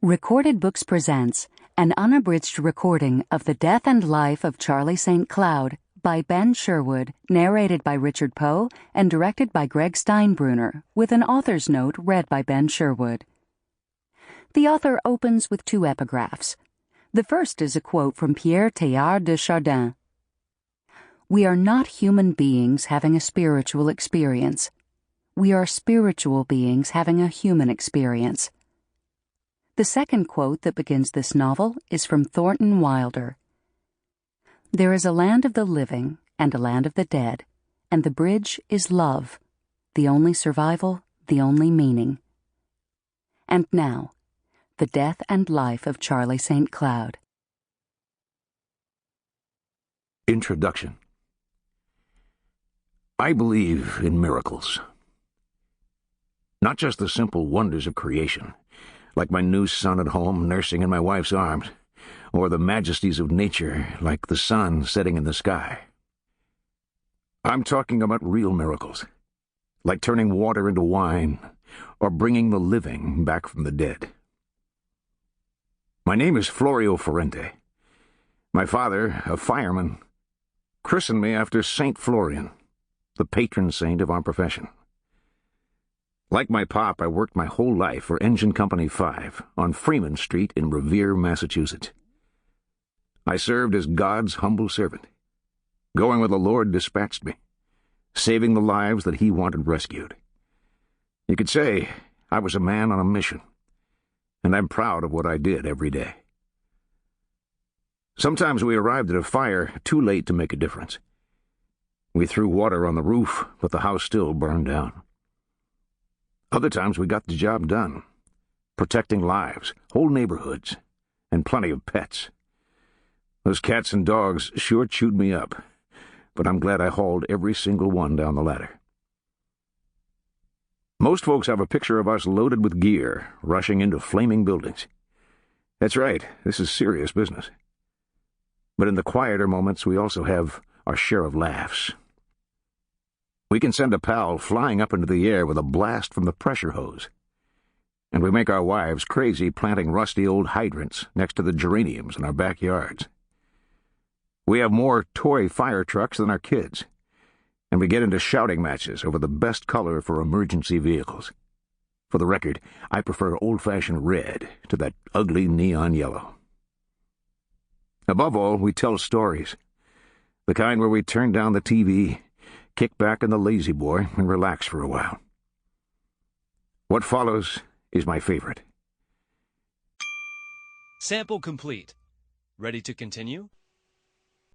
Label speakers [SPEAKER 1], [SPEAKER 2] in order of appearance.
[SPEAKER 1] Recorded Books presents an unabridged recording of The Death and Life of Charlie St. Cloud by Ben Sherwood, narrated by Richard Poe and directed by Greg Steinbruner, with an author's note read by Ben Sherwood. The author opens with two epigraphs. The first is a quote from Pierre Teilhard de Chardin. "We are not human beings having a spiritual experience. We are spiritual beings having a human experience." The second quote that begins this novel is from Thornton Wilder. "There is a land of the living and a land of the dead, and the bridge is love, the only survival, the only meaning." And now, The Death and Life of Charlie St. Cloud.
[SPEAKER 2] Introduction. I believe in miracles. Not just the simple wonders of creation, like my new son at home nursing in my wife's arms, or the majesties of nature, like the sun setting in the sky. I'm talking about real miracles, like turning water into wine, or bringing the living back from the dead. My name is Florio Ferrante. My father, a fireman, christened me after Saint Florian, the patron saint of our profession. Like my pop, I worked my whole life for Engine Company 5 on Freeman Street in Revere, Massachusetts. I served as God's humble servant, going where the Lord dispatched me, saving the lives that He wanted rescued. You could say I was a man on a mission, and I'm proud of what I did every day. Sometimes we arrived at a fire too late to make a difference. We threw water on the roof, but the house still burned down. Other times we got the job done, protecting lives, whole neighborhoods, and plenty of pets. Those cats and dogs sure chewed me up, but I'm glad I hauled every single one down the ladder. Most folks have a picture of us loaded with gear, rushing into flaming buildings. That's right, this is serious business. But in the quieter moments, we also have our share of laughs. We can send a pal flying up into the air with a blast from the pressure hose. And we make our wives crazy planting rusty old hydrants next to the geraniums in our backyards. We have more toy fire trucks than our kids. And we get into shouting matches over the best color for emergency vehicles. For the record, I prefer old-fashioned red to that ugly neon yellow. Above all, we tell stories. The kind where we turn down the TV, kick back in the lazy boy, and relax for a while. What follows is my favorite.
[SPEAKER 3] Sample complete. Ready to continue?